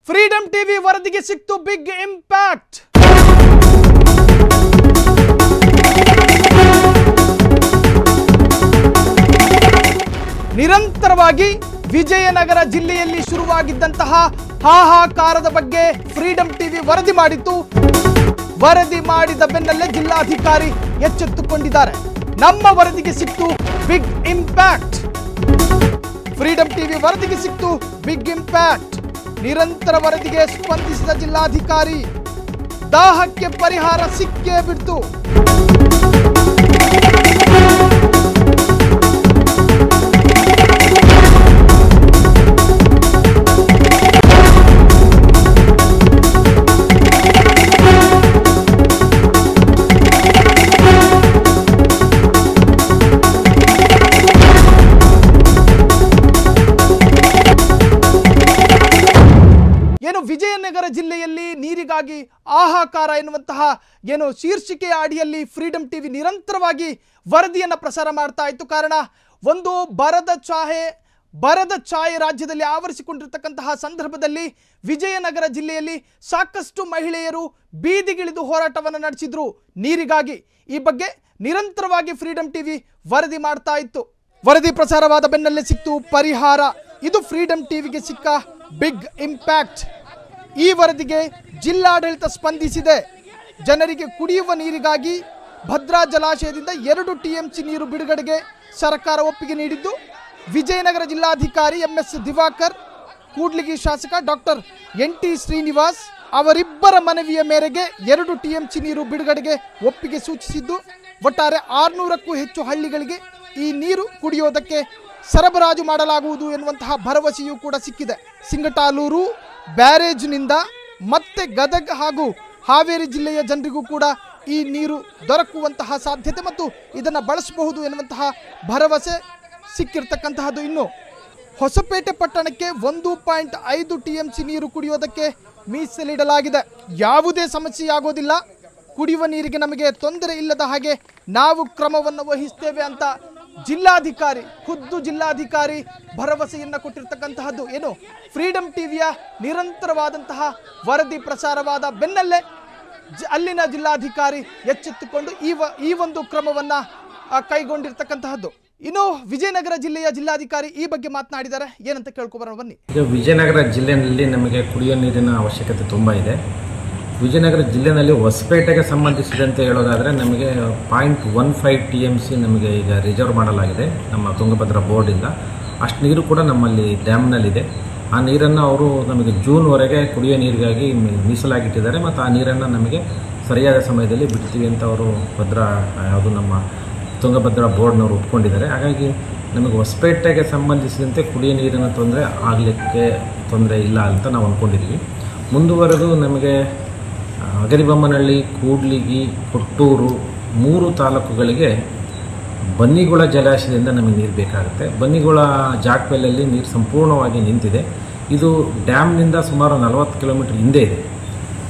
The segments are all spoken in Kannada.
ಫ್ರೀಡಂ ಟಿವಿ ವರದಿಗೆ ಸಿಕ್ತು ಬಿಗ್ ಇಂಪ್ಯಾಕ್ಟ್. ನಿರಂತರವಾಗಿ ವಿಜಯನಗರ ಜಿಲ್ಲೆಯಲ್ಲಿ ಶುರುವಾಗಿದ್ದಂತಹ ಹಾಹಾಕಾರದ ಬಗ್ಗೆ ಫ್ರೀಡಂ ಟಿವಿ ವರದಿ ಮಾಡಿತ್ತು. ವರದಿ ಮಾಡಿದ ಬೆನ್ನಲ್ಲೇ ಜಿಲ್ಲಾಧಿಕಾರಿ ಎಚ್ಚೆತ್ತುಕೊಂಡಿದ್ದಾರೆ. ನಮ್ಮ ವರದಿಗೆ ಸಿಕ್ತು ಬಿಗ್ ಇಂಪ್ಯಾಕ್ಟ್. ಫ್ರೀಡಂ ಟಿವಿ ವರದಿಗೆ ಸಿಕ್ತು ಬಿಗ್ ಇಂಪ್ಯಾಕ್ಟ್. ನಿರಂತರ ವರದಿಗೆ ಸ್ಪಂದಿಸಿದ ಜಿಲ್ಲಾಧಿಕಾರಿ ದಾಹಕ್ಕೆ ಪರಿಹಾರ ಸಿಕ್ಕೇ ಬಿಡ್ತು. ವಿಜಯನಗರ ಜಿಲ್ಲೆಯಲ್ಲಿ ನೀರಿಗಾಗಿ ಹಾಹಾಕಾರ ಎನ್ನುವಂತಹ ಶೀರ್ಷಿಕೆಯ ಅಡಿಯಲ್ಲಿ ಫ್ರೀಡಂ ಟಿವಿ ನಿರಂತರವಾಗಿ ವರದಿಯನ್ನು ಪ್ರಸಾರ ಮಾಡ್ತಾ ಇತ್ತು. ಕಾರಣ ಒಂದು ಬರದ ಛಾಯೆ ರಾಜ್ಯದಲ್ಲಿ ಆವರಿಸಿಕೊಂಡಿರತಕ್ಕಂತಹ ಸಂದರ್ಭದಲ್ಲಿ ವಿಜಯನಗರ ಜಿಲ್ಲೆಯಲ್ಲಿ ಸಾಕಷ್ಟು ಮಹಿಳೆಯರು ಬೀದಿಗಿಳಿದು ಹೋರಾಟವನ್ನು ನಡೆಸಿದ್ರು ನೀರಿಗಾಗಿ. ಈ ಬಗ್ಗೆ ನಿರಂತರವಾಗಿ ಫ್ರೀಡಂ ಟಿವಿ ವರದಿ ಮಾಡ್ತಾ ಇತ್ತು. ವರದಿ ಪ್ರಸಾರವಾದ ಬೆನ್ನಲ್ಲೇ ಸಿಕ್ತು ಪರಿಹಾರ. ಇದು ಫ್ರೀಡಂ ಟಿವಿಗೆ ಸಿಕ್ಕ ಬಿಗ್ ಇಂಪ್ಯಾಕ್ಟ್. ಈ ವರದಿಗೆ ಜಿಲ್ಲಾಡಳಿತ ಸ್ಪಂದಿಸಿದೆ. ಜನರಿಗೆ ಕುಡಿಯುವ ನೀರಿಗಾಗಿ ಭದ್ರಾ ಜಲಾಶಯದಿಂದ 2 TMC ನೀರು ಬಿಡುಗಡೆಗೆ ಸರ್ಕಾರ ಒಪ್ಪಿಗೆ ನೀಡಿದ್ದು, ವಿಜಯನಗರ ಜಿಲ್ಲಾಧಿಕಾರಿ MS ದಿವಾಕರ್, ಕೂಡ್ಲಿಗಿ ಶಾಸಕ ಡಾಕ್ಟರ್ NT ಶ್ರೀನಿವಾಸ್ ಅವರಿಬ್ಬರ ಮನವಿಯ ಮೇರೆಗೆ 2 TMC ನೀರು ಬಿಡುಗಡೆಗೆ ಒಪ್ಪಿಗೆ ಸೂಚಿಸಿದ್ದು, ಒಟ್ಟಾರೆ 600ಕ್ಕೂ ಹೆಚ್ಚು ಹಳ್ಳಿಗಳಿಗೆ ಈ ನೀರು ಕುಡಿಯೋದಕ್ಕೆ ಸರಬರಾಜು ಮಾಡಲಾಗುವುದು ಎನ್ನುವಂತಹ ಭರವಸೆಯೂ ಕೂಡ ಸಿಕ್ಕಿದೆ. ಸಿಂಗಟಾಲೂರು ಬ್ಯಾರೇಜ್ನಿಂದ ಮತ್ತೆ ಗದಗ ಹಾಗೂ ಹಾವೇರಿ ಜಿಲ್ಲೆಯ ಜನರಿಗೂ ಕೂಡ ಈ ನೀರು ದೊರಕುವಂತಹ ಸಾಧ್ಯತೆ ಮತ್ತು ಇದನ್ನು ಬಳಸಬಹುದು ಎನ್ನುವಂತಹ ಭರವಸೆ ಸಿಕ್ಕಿರ್ತಕ್ಕಂತಹದ್ದು. ಇನ್ನು ಹೊಸಪೇಟೆ ಪಟ್ಟಣಕ್ಕೆ 1.5 TMC ನೀರು ಕುಡಿಯೋದಕ್ಕೆ ಮೀಸಲಿಡಲಾಗಿದೆ. ಯಾವುದೇ ಸಮಸ್ಯೆಯಾಗೋದಿಲ್ಲ, ಕುಡಿಯುವ ನೀರಿಗೆ ನಮಗೆ ತೊಂದರೆ ಇಲ್ಲದ ಹಾಗೆ ನಾವು ಕ್ರಮವನ್ನು ವಹಿಸ್ತೇವೆ ಅಂತ ಖುದ್ದು ಜಿಲ್ಲಾಧಿಕಾರಿ ಭರವಸೆಯನ್ನು ಕೊಟ್ಟಿರ್ತಕ್ಕಂತಹದ್ದು. ಫ್ರೀಡಂ ಟಿವಿಯ ನಿರಂತರವಾದಂತಹ ವರದಿ ಪ್ರಸಾರವಾದ ಬೆನ್ನಲ್ಲೇ ಅಲ್ಲಿನ ಜಿಲ್ಲಾಧಿಕಾರಿ ಎಚ್ಚೆತ್ತುಕೊಂಡು ಈ ಒಂದು ಕ್ರಮವನ್ನು ಕೈಗೊಂಡಿರ್ತಕ್ಕಂತಹದ್ದು. ಇನ್ನು ವಿಜಯನಗರ ಜಿಲ್ಲೆಯ ಜಿಲ್ಲಾಧಿಕಾರಿ ಈ ಬಗ್ಗೆ ಮಾತನಾಡಿದ್ದಾರೆ. ಏನಂತ ಕೇಳ್ಕೊಬರೋಣ ಬನ್ನಿ. ವಿಜಯನಗರ ಜಿಲ್ಲೆಯಲ್ಲಿ ನಮಗೆ ಕುಡಿಯುವ ನೀರಿನ ಅವಶ್ಯಕತೆ ತುಂಬ ಇದೆ. ವಿಜಯನಗರ ಜಿಲ್ಲೆಯಲ್ಲಿ ಹೊಸಪೇಟೆಗೆ ಸಂಬಂಧಿಸಿದಂತೆ ಹೇಳೋದಾದರೆ ನಮಗೆ 0.15 TMC ನಮಗೆ ಈಗ ರಿಸರ್ವ್ ಮಾಡಲಾಗಿದೆ ನಮ್ಮ ತುಂಗಭದ್ರಾ ಬೋರ್ಡಿಂದ. ಅಷ್ಟು ನೀರು ಕೂಡ ನಮ್ಮಲ್ಲಿ ಡ್ಯಾಮ್ನಲ್ಲಿದೆ. ಆ ನೀರನ್ನು ಅವರು ನಮಗೆ ಜೂನ್ವರೆಗೆ ಕುಡಿಯೋ ನೀರಿಗಾಗಿ ಮೀಸಲಾಗಿಟ್ಟಿದ್ದಾರೆ ಮತ್ತು ಆ ನೀರನ್ನು ನಮಗೆ ಸರಿಯಾದ ಸಮಯದಲ್ಲಿ ಬಿಡ್ತೀವಿ ಅಂತ ಅವರು ನಮ್ಮ ತುಂಗಭದ್ರಾ ಬೋರ್ಡ್ನವರು ಒಪ್ಕೊಂಡಿದ್ದಾರೆ. ಹಾಗಾಗಿ ನಮಗೆ ಹೊಸಪೇಟೆಗೆ ಸಂಬಂಧಿಸಿದಂತೆ ಕುಡಿಯೋ ನೀರಿನ ತೊಂದರೆ ಇಲ್ಲ ಅಂತ ನಾವು ಅಂದ್ಕೊಂಡಿದ್ದೀವಿ. ಮುಂದುವರೆದು ನಮಗೆ ಹಗರಿಬೊಮ್ಮನಹಳ್ಳಿ, ಕೂಡ್ಲಿಗಿ, ಕೊಟ್ಟೂರು 3 ತಾಲೂಕುಗಳಿಗೆ ಬನ್ನಿಗುಳ ಜಲಾಶಯದಿಂದ ನಮಗೆ ನೀರು ಬೇಕಾಗುತ್ತೆ. ಬನ್ನಿಗುಳ ಜಾಕ್ವೆಲ್ಲಲ್ಲಿ ನೀರು ಸಂಪೂರ್ಣವಾಗಿ ನಿಂತಿದೆ. ಇದು ಡ್ಯಾಮ್ನಿಂದ ಸುಮಾರು 40 ಕಿಲೋಮೀಟರ್ ಹಿಂದೆ ಇದೆ.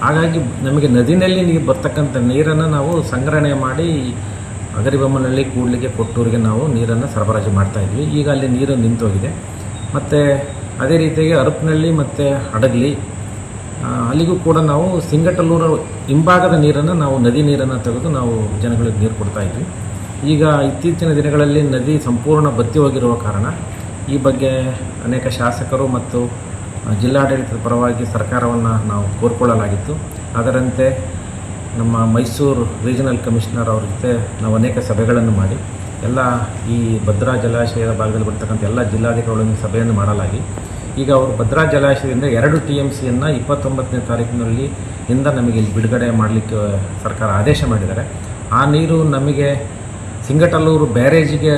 ಹಾಗಾಗಿ ನಮಗೆ ನದಿನಲ್ಲಿ ನೀರು ಬರ್ತಕ್ಕಂಥ ನೀರನ್ನು ನಾವು ಸಂಗ್ರಹಣೆ ಮಾಡಿ ಹಗರಿಬೊಮ್ಮನಹಳ್ಳಿ, ಕೂಡ್ಲಿಗೆ, ಕೊಟ್ಟೂರಿಗೆ ನಾವು ನೀರನ್ನು ಸರಬರಾಜು ಮಾಡ್ತಾಯಿದ್ವಿ. ಈಗ ಅಲ್ಲಿ ನೀರು ನಿಂತೋಗಿದೆ. ಮತ್ತು ಅದೇ ರೀತಿಯಾಗಿ ಹರಪನಹಳ್ಳಿ ಮತ್ತು ಹಡಗಲಿ ಅಲ್ಲಿಗೂ ಕೂಡ ನಾವು ಸಿಂಗಟಲ್ಲೂರು ಹಿಂಭಾಗದ ನೀರನ್ನು ನಾವು ನದಿ ನೀರನ್ನು ತೆಗೆದು ನಾವು ಜನಗಳಿಗೆ ನೀರು ಕೊಡ್ತಾಯಿದ್ವಿ. ಈಗ ಇತ್ತೀಚಿನ ದಿನಗಳಲ್ಲಿ ನದಿ ಸಂಪೂರ್ಣ ಬತ್ತಿ ಹೋಗಿರುವ ಕಾರಣ ಈ ಬಗ್ಗೆ ಅನೇಕ ಶಾಸಕರು ಮತ್ತು ಜಿಲ್ಲಾಡಳಿತದ ಪರವಾಗಿ ಸರ್ಕಾರವನ್ನು ನಾವು ಕೋರ್ಕೊಳ್ಳಲಾಗಿತ್ತು. ಅದರಂತೆ ನಮ್ಮ ಮೈಸೂರು ರೀಜನಲ್ ಕಮಿಷನರ್ ಅವ್ರ ಜೊತೆ ನಾವು ಅನೇಕ ಸಭೆಗಳನ್ನು ಮಾಡಿ ಎಲ್ಲ ಈ ಭದ್ರಾ ಜಲಾಶಯದ ಭಾಗದಲ್ಲಿ ಬರ್ತಕ್ಕಂಥ ಎಲ್ಲ ಜಿಲ್ಲಾಧಿಕಾರಿಗಳನ್ನು ಸಭೆಯನ್ನು ಮಾಡಲಾಗಿ ಈಗ ಅವರು ಭದ್ರಾ ಜಲಾಶಯದಿಂದ 2 TMCಯನ್ನು 29ನೇ ತಾರೀಕಿನಲ್ಲಿ ನಮಗೆ ಇಲ್ಲಿ ಬಿಡುಗಡೆ ಮಾಡಲಿಕ್ಕೆ ಸರ್ಕಾರ ಆದೇಶ ಮಾಡಿದ್ದಾರೆ. ಆ ನೀರು ನಮಗೆ ಸಿಂಗಟಲ್ಲೂರು ಬ್ಯಾರೇಜಿಗೆ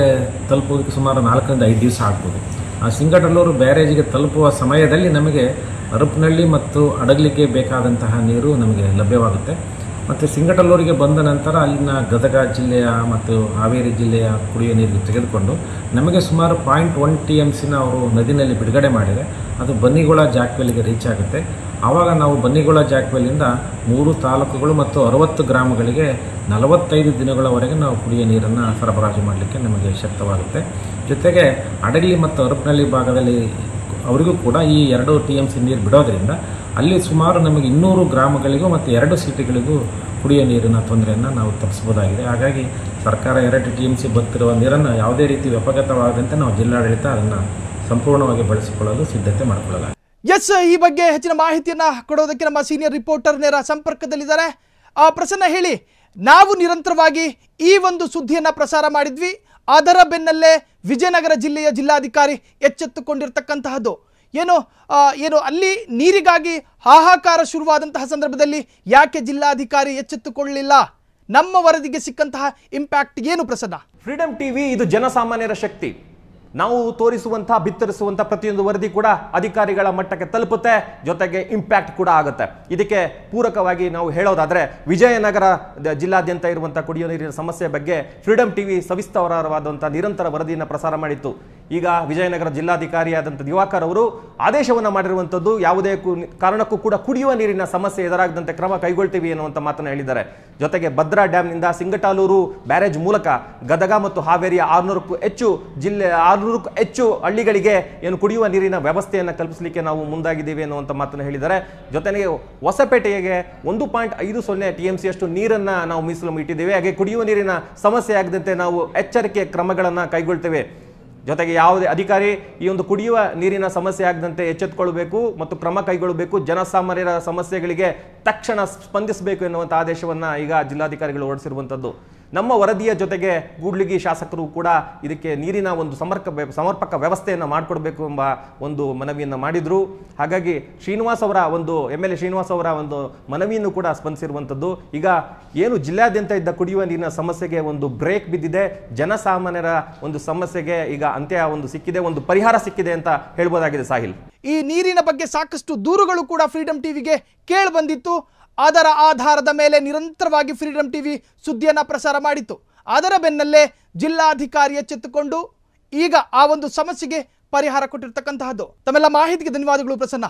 ತಲುಪೋದಕ್ಕೆ ಸುಮಾರು 4ರಿಂದ 5 ದಿವಸ ಆಗ್ಬೋದು. ಆ ಸಿಂಗಟಲ್ಲೂರು ಬ್ಯಾರೇಜಿಗೆ ತಲುಪುವ ಸಮಯದಲ್ಲಿ ನಮಗೆ ಹರಪನಹಳ್ಳಿ ಮತ್ತು ಹಡಗಲಿಗೆ ಬೇಕಾದಂತಹ ನೀರು ನಮಗೆ ಲಭ್ಯವಾಗುತ್ತೆ. ಮತ್ತು ಸಿಂಗಟಲ್ಲೂರಿಗೆ ಬಂದ ನಂತರ ಅಲ್ಲಿನ ಗದಗ ಜಿಲ್ಲೆಯ ಮತ್ತು ಹಾವೇರಿ ಜಿಲ್ಲೆಯ ಕುಡಿಯುವ ನೀರಿಗೆ ತೆಗೆದುಕೊಂಡು ನಮಗೆ ಸುಮಾರು 0.1 TMCನ ಅವರು ನದಿನಲ್ಲಿ ಬಿಡುಗಡೆ ಮಾಡಿದರೆ ಅದು ಬನ್ನಿಗುಳ ಜಾಕ್ವೆಲ್ಗೆ ರೀಚ್ ಆಗುತ್ತೆ. ಆವಾಗ ನಾವು ಬನ್ನಿಗುಳ ಜಾಕ್ವೆಲ್ಲಿಂದ 3 ತಾಲೂಕುಗಳು ಮತ್ತು 60 ಗ್ರಾಮಗಳಿಗೆ 45 ದಿನಗಳವರೆಗೆ ನಾವು ಕುಡಿಯುವ ನೀರನ್ನು ಸರಬರಾಜು ಮಾಡಲಿಕ್ಕೆ ನಮಗೆ ಶಕ್ತವಾಗುತ್ತೆ. ಜೊತೆಗೆ ಹಡಗಲಿ ಮತ್ತು ಹರಪನಹಳ್ಳಿ ಭಾಗದಲ್ಲಿ ಅವರಿಗೂ ಕೂಡ ಈ 2 TMC ನೀರು ಬಿಡೋದ್ರಿಂದ ಅಲ್ಲಿ ಸುಮಾರು ನಮಗೆ 200 ಗ್ರಾಮಗಳಿಗೂ ಮತ್ತು 2 ಸಿಟಿಗಳಿಗೂ ಕುಡಿಯೋ ನೀರಿನ ತೊಂದರೆಯನ್ನು ನಾವು ತಪ್ಪಿಸ್ಬೋದಾಗಿದೆ. ಹಾಗಾಗಿ ಸರ್ಕಾರ 2 TMC ಬರ್ತಿರುವ ನೀರನ್ನು ಯಾವುದೇ ರೀತಿ ವ್ಯಪಗತವಾಗದಂತೆ ನಾವು ಜಿಲ್ಲಾಡಳಿತ ಅದನ್ನು ಸಂಪೂರ್ಣವಾಗಿ ಬಳಸಿಕೊಳ್ಳಲು ಸಿದ್ಧತೆ ಮಾಡಿಕೊಳ್ಳಲಾಗಿದೆ. ಎಸ್, ಈ ಬಗ್ಗೆ ಹೆಚ್ಚಿನ ಮಾಹಿತಿಯನ್ನ ಕೊಡೋದಕ್ಕೆ ನಮ್ಮ ಸೀನಿಯರ್ ರಿಪೋರ್ಟರ್ ನೇರ ಸಂಪರ್ಕದಲ್ಲಿದ್ದಾರೆ. ಪ್ರಸನ್ನ, ಹೇಳಿ, ನಾವು ನಿರಂತರವಾಗಿ ಈ ಒಂದು ಸುದ್ದಿಯನ್ನ ಪ್ರಸಾರ ಮಾಡಿದ್ವಿ. ಅದರ ಬೆನ್ನಲ್ಲೇ ವಿಜಯನಗರ ಜಿಲ್ಲೆಯ ಜಿಲ್ಲಾಧಿಕಾರಿ ಎಚ್ಚೆತ್ತುಕೊಂಡಿರ್ತಕ್ಕಂತಹದ್ದು ಏನು ಅಲ್ಲಿ ನೀರಿಗಾಗಿ ಹಾಹಾಕಾರ ಶುರುವಾದಂತಹ ಸಂದರ್ಭದಲ್ಲಿ ಯಾಕೆ ಜಿಲ್ಲಾಧಿಕಾರಿ ಎಚ್ಚೆತ್ತುಕೊಳ್ಳಲಿಲ್ಲ? ನಮ್ಮ ವರದಿಗೆ ಸಿಕ್ಕಂತಹ ಇಂಪ್ಯಾಕ್ಟ್ ಏನು ಪ್ರಸನ್ನ? ಫ್ರೀಡಂ ಟಿವಿ ಇದು ಜನಸಾಮಾನ್ಯರ ಶಕ್ತಿ. ನಾವು ತೋರಿಸುವಂತಹ ಬಿತ್ತರಿಸುವಂತಹ ಪ್ರತಿಯೊಂದು ವರದಿ ಕೂಡ ಅಧಿಕಾರಿಗಳ ಮಟ್ಟಕ್ಕೆ ತಲುಪುತ್ತೆ, ಜೊತೆಗೆ ಇಂಪ್ಯಾಕ್ಟ್ ಕೂಡ ಆಗುತ್ತೆ. ಇದಕ್ಕೆ ಪೂರಕವಾಗಿ ನಾವು ಹೇಳೋದಾದ್ರೆ ವಿಜಯನಗರ ಜಿಲ್ಲಾದ್ಯಂತ ಇರುವಂತಹ ಕುಡಿಯುವ ನೀರಿನ ಸಮಸ್ಯೆ ಬಗ್ಗೆ ಫ್ರೀಡಂ ಟಿವಿ ಸವಿಸ್ತರವಾದಂತಹ ನಿರಂತರ ವರದಿಯನ್ನು ಪ್ರಸಾರ ಮಾಡಿತ್ತು. ಈಗ ವಿಜಯನಗರ ಜಿಲ್ಲಾಧಿಕಾರಿಯಾದಂಥ ದಿವಾಕರ್ ಅವರು ಆದೇಶವನ್ನು ಮಾಡಿರುವಂಥದ್ದು, ಯಾವುದೇ ಕಾರಣಕ್ಕೂ ಕೂಡ ಕುಡಿಯುವ ನೀರಿನ ಸಮಸ್ಯೆ ಎದುರಾಗದಂತೆ ಕ್ರಮ ಕೈಗೊಳ್ತೀವಿ ಎನ್ನುವಂಥ ಮಾತನ್ನು ಹೇಳಿದ್ದಾರೆ. ಜೊತೆಗೆ ಭದ್ರಾ ಡ್ಯಾಂನಿಂದ ಸಿಂಗಟಾಲೂರು ಬ್ಯಾರೇಜ್ ಮೂಲಕ ಗದಗ ಮತ್ತು ಹಾವೇರಿಯ 600ಕ್ಕೂ ಹೆಚ್ಚು ಹಳ್ಳಿಗಳಿಗೆ ಏನು ಕುಡಿಯುವ ನೀರಿನ ವ್ಯವಸ್ಥೆಯನ್ನು ಕಲ್ಪಿಸಲಿಕ್ಕೆ ನಾವು ಮುಂದಾಗಿದ್ದೀವಿ ಅನ್ನುವಂಥ ಮಾತನ್ನು ಹೇಳಿದ್ದಾರೆ. ಜೊತೆಗೆ ಹೊಸಪೇಟೆಗೆ 1.50 TMC ಅಷ್ಟು ನೀರನ್ನು ನಾವು ಮೀಸಲು ಇಟ್ಟಿದ್ದೇವೆ. ಹಾಗೆ ಕುಡಿಯುವ ನೀರಿನ ಸಮಸ್ಯೆ ಆಗದಂತೆ ನಾವು ಎಚ್ಚರಿಕೆ ಕ್ರಮಗಳನ್ನು ಕೈಗೊಳ್ತೇವೆ. ಜೊತೆಗೆ ಯಾವುದೇ ಅಧಿಕಾರಿ ಈ ಒಂದು ಕುಡಿಯುವ ನೀರಿನ ಸಮಸ್ಯೆ ಆಗದಂತೆ ಎಚ್ಚೆತ್ತುಕೊಳ್ಳಬೇಕು ಮತ್ತು ಕ್ರಮ ಕೈಗೊಳ್ಳಬೇಕು, ಜನಸಾಮಾನ್ಯರ ಸಮಸ್ಯೆಗಳಿಗೆ ತಕ್ಷಣ ಸ್ಪಂದಿಸಬೇಕು ಎನ್ನುವಂಥ ಆದೇಶವನ್ನು ಈಗ ಜಿಲ್ಲಾಧಿಕಾರಿಗಳು ಹೊರಡಿಸಿರುವಂಥದ್ದು. ನಮ್ಮ ವರದಿಯ ಜೊತೆಗೆ ಕೂಡ್ಲಿಗಿ ಶಾಸಕರು ಕೂಡ ಇದಕ್ಕೆ ನೀರಿನ ಒಂದು ಸಮರ್ಪಕ ವ್ಯವಸ್ಥೆಯನ್ನು ಮಾಡಿಕೊಡ್ಬೇಕು ಎಂಬ ಒಂದು ಮನವಿಯನ್ನು ಮಾಡಿದರು. ಹಾಗಾಗಿ MLA ಶ್ರೀನಿವಾಸ್ ಅವರ ಒಂದು ಮನವಿಯನ್ನು ಕೂಡ ಸ್ಪಂದಿಸಿರುವಂಥದ್ದು. ಈಗ ಏನು ಜಿಲ್ಲಾದ್ಯಂತ ಇದ್ದ ಕುಡಿಯುವ ನೀರಿನ ಸಮಸ್ಯೆಗೆ ಒಂದು ಬ್ರೇಕ್ ಬಿದ್ದಿದೆ, ಜನಸಾಮಾನ್ಯರ ಒಂದು ಸಮಸ್ಯೆಗೆ ಈಗ ಅಂತ್ಯ ಒಂದು ಸಿಕ್ಕಿದೆ, ಒಂದು ಪರಿಹಾರ ಸಿಕ್ಕಿದೆ ಅಂತ ಹೇಳ್ಬೋದಾಗಿದೆ. ಸಾಹಿಲ್, ಈ ನೀರಿನ ಬಗ್ಗೆ ಸಾಕಷ್ಟು ದೂರುಗಳು ಕೂಡ ಫ್ರೀಡಂ ಟಿವಿಗೆ ಕೇಳಿ ಬಂದಿತ್ತು. ಅದರ ಆಧಾರದ ಮೇಲೆ ನಿರಂತರವಾಗಿ ಫ್ರೀಡಂ ಟಿವಿ ಸುದ್ದಿಯನ್ನ ಪ್ರಸಾರ ಮಾಡಿತ್ತು. ಅದರ ಬೆನ್ನಲ್ಲೇ ಜಿಲ್ಲಾಧಿಕಾರಿ ಎಚ್ಚೆತ್ತುಕೊಂಡು ಈಗ ಆ ಒಂದು ಸಮಸ್ಯೆಗೆ ಪರಿಹಾರ ಕೊಟ್ಟಿರ್ತಕ್ಕಂತಹದ್ದು. ತಮ್ಮೆಲ್ಲ ಮಾಹಿತಿಗೆ ಧನ್ಯವಾದಗಳು ಪ್ರಸನ್ನ.